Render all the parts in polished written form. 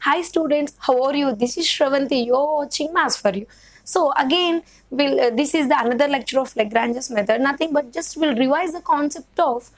Hi students, how are you? This is Shravanti. You're watching Maths for You. So again, this is the another lecture of Lagrange's method. Nothing but just we'll revise the concept of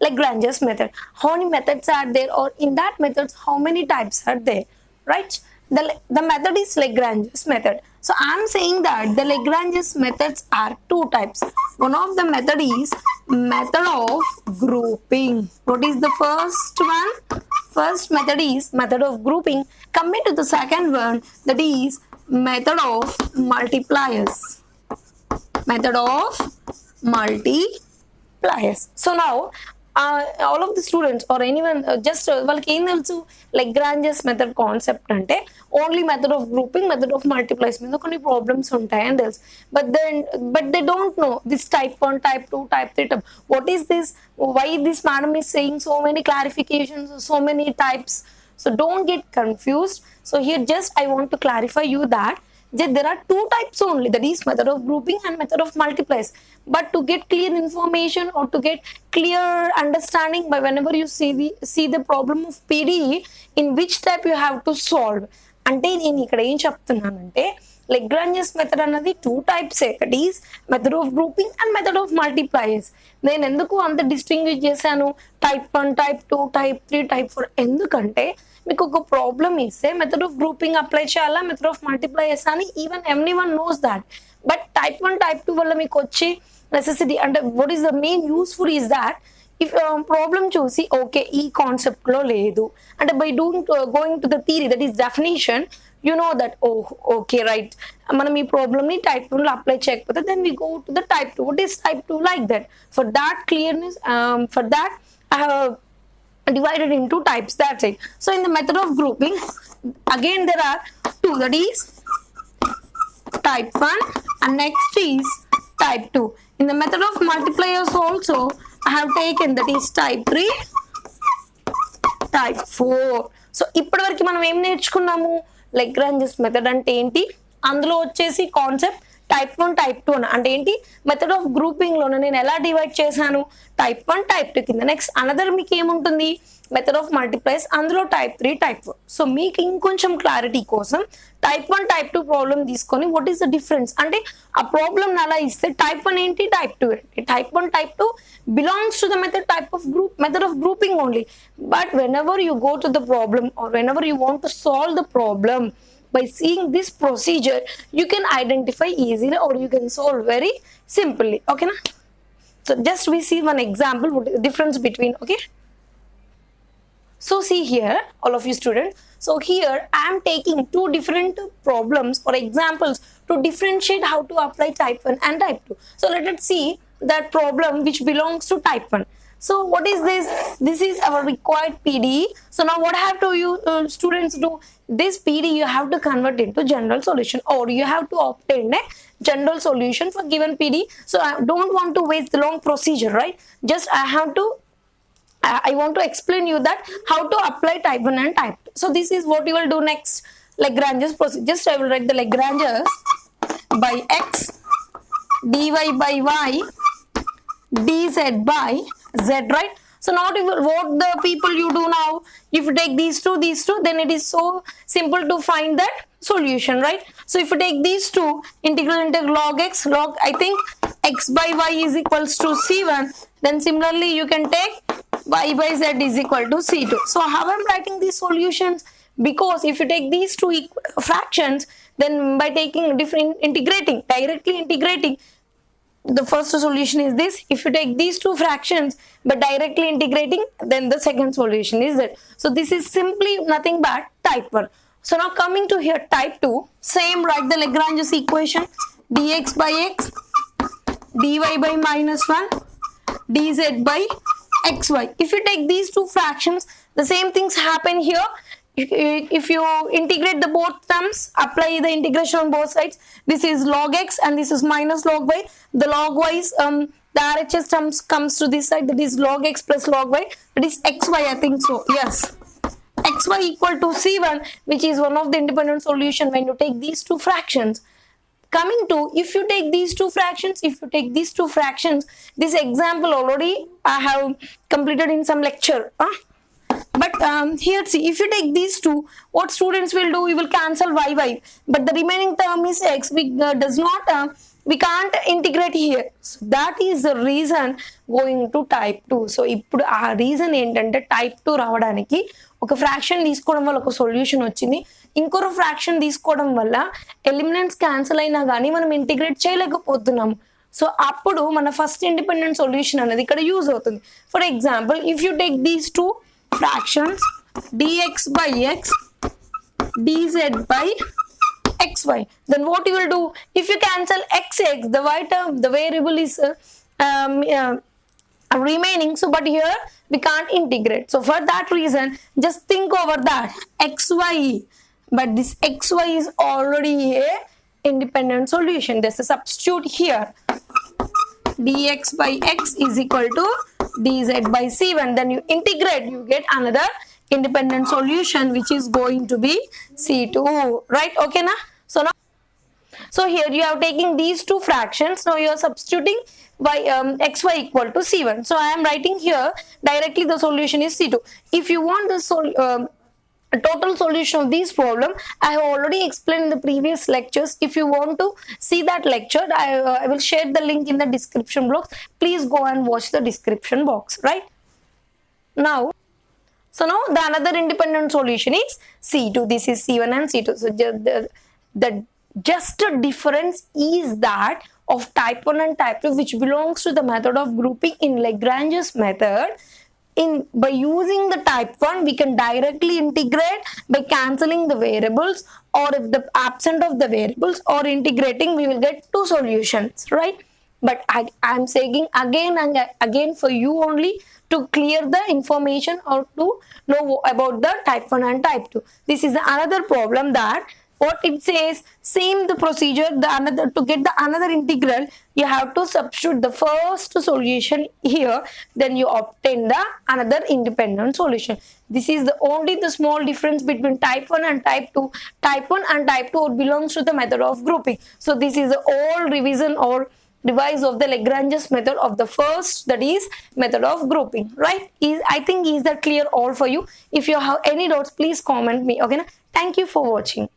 Lagrange's method. How many methods are there, or in that methods, how many types are there, right? The method is Lagrange's method. So I'm saying that the Lagrange's methods are two types. One of the method is method of grouping. What is the first one? First method is method of grouping. Coming to the second one, that is method of multipliers. Method of multipliers. So now all of the students or anyone just వాళ్ళకి ఏం తెలుసు Lagrange's method concept అంటే only method of grouping method of multiplies మీద కొన్ని problems ఉంటాయని తెలుసు but they don't know this type 1 type 2 type 3 type. What is this? Why this madam is saying so many clarifications, so many types? So don't get confused. So here just I want to clarify you that there are two types only, that is method of grouping and method of multipliers. But to get clear information or to get clear understanding by whenever you see the problem of PDE, in which type you have to solve. అంటే నేను ఇక్కడ ఏం చెప్తున్నానంటే Lagrange's method అన్నది two types, that is method of grouping and method of multipliers. నేను ఎందుకు అంత distinguish చేశాను type 1 type 2 type 3 type 4 ఎందుకంటే మీకు ఒక ప్రాబ్లం ఇస్తే మెథడ్ ఆఫ్ గ్రూపింగ్ అప్లై చేయాలా మెథడ్ ఆఫ్ మల్టిప్లైయర్స్ అని even everyone knows that. But type 1 type 2 వల్ల మీకు వచ్చి నెసెసిటీ అంటే what is the main useful is that if problem చూసి ఓకే ఈ కాన్సెప్ట్ లో లేదు అంటే by doing going to the theory, that is definition, you know that okay right మనం ఈ ప్రాబ్లమ్ ని type 1 లో అప్లై చేయకపోతే then we go to the type 2. What is type 2? Like that, for that clearness, for that I have divided into types, that's it. So in the method of grouping again there are two, that is type 1 and next is type 2. In the method of multipliers also I have taken, that is type 3 type 4. So ఇప్పటి వరకు మనం ఏం నేర్చుకున్నాము, Lagrange's method అంటే ఏంటి, అందులో వచ్చేసి concept type 1 type 2 అంటే ఏంటి, మెథడ్ ఆఫ్ గ్రూపింగ్ లోనే నేను ఎలా డివైడ్ చేశాను type 1 type 2 కింద. నెక్స్ట్ అనదర్ మీకు ఏముంటుంది మెథడ్ ఆఫ్ మల్టిప్లైస్, అందులో type 3 type 4. సో మీకు ఇంకొంచెం క్లారిటీ కోసం type 1 type 2 ప్రాబ్లం తీసుకొని వాట్ ఈస్ ద డిఫరెన్స్ అంటే ఆ ప్రాబ్లం అలా ఇస్తే type 1 ఏంటి type 2 ఏంటి. type 1 type 2 belongs to the method of grouping only. But whenever you go to the problem or whenever you want to solve the problem, by seeing this procedure you can identify easily or you can solve very simply. Okay na? So just we see one example, what is the difference between, okay? So see here all of you students, so here I am taking two different problems or examples to differentiate how to apply type 1 and type 2. So let us see that problem which belongs to type 1. So what is this? This is our required PDE. So now what have to you students do? This PDE you have to convert into general solution, or you have to obtain a general solution for given PDE. So I don't want to waste the long procedure, right? Just I want to explain you that how to apply type 1 and type 2. So this is what you will do next. Lagrange's procedure. Just I will write the Lagrange's by x dy by y dz by z, right? So now what the people you do now, if you take these two, then it is so simple to find that solution, right? So if you take these two, integral log x, log I think x by y is equals to c1, then similarly you can take y by z is equal to c2. So how I'm writing these solutions, because if you take these two fractions, then by taking directly integrating, the first solution is this. If you take these two fractions but directly integrating, then the second solution is that. So this is simply nothing but type 1. So now coming to here type 2, same, write the Lagrange's equation, dx by x dy by minus 1 dz by xy. If you take these two fractions, the same things happen here. If you integrate the both terms, apply the integration on both sides. This is log x and this is minus log y. The log y is the RHS terms comes to this side, that is log x plus log y, that is xy, I think so, yes. xy equal to c1, which is one of the independent solution when you take these two fractions. Coming to, if you take these two fractions, this example already I have completed in some lecture. But here see, if you take these two, what students will do, we will cancel y, but the remaining term is x. We does not we can't integrate here. So that is the reason going to type 2. So ఇప్పుడు ఆ reason ఏంటంటే type 2 రావడానికి ఒక fraction తీసుకోవడం వల్ల ఒక solution వచ్చింది, ఇంకొక ఫ్రాక్షన్ తీసుకోవడం వల్ల ఎలిమినెంట్స్ క్యాన్సిల్ అయినా కానీ మనం ఇంటిగ్రేట్ చేయలేకపోతున్నాము. సో అప్పుడు మన ఫస్ట్ ఇండిపెండెంట్ సొల్యూషన్ అనేది ఇక్కడ యూజ్ అవుతుంది. For example, if you take these two fractions dx by x dz by xy, then what you will do, if you cancel x, the y term, the variable is remaining, so but here we can't integrate. So for that reason, just think over that xy, but this xy is already a independent solution. There's a substitute here, dx by x is equal to dz by c1, then you integrate, you get another independent solution which is going to be c2, right? Okay na? So here you are taking these two fractions, now you are substituting by xy equal to c1, so I am writing here directly the solution is c2. If you want the total solution of this problem, I have already explained in the previous lectures. If you want to see that lecture, I will share the link in the description box. Please go and watch the description box, right? Now the another independent solution is C2. This is C1 and C2. So the just difference is that of type 1 and type 2, which belongs to the method of grouping in Lagrange's method. By using the type 1, we can directly integrate by cancelling the variables, or if the absent of the variables or integrating, we will get two solutions, right? But I'm saying again and again for you only to clear the information or to know about the type 1 and type 2. This is another problem that what it says, same the procedure, to get the another integral, you have to substitute the first solution here, then you obtain the another independent solution. This is the small difference between type 1 and type 2. Type 1 and type 2 belongs to the method of grouping. So this is the all revision or revise of the Lagrange's method of the first, that is method of grouping, right? I think is that clear all for you? If you have any doubts, please comment me. Okay na? Thank you for watching.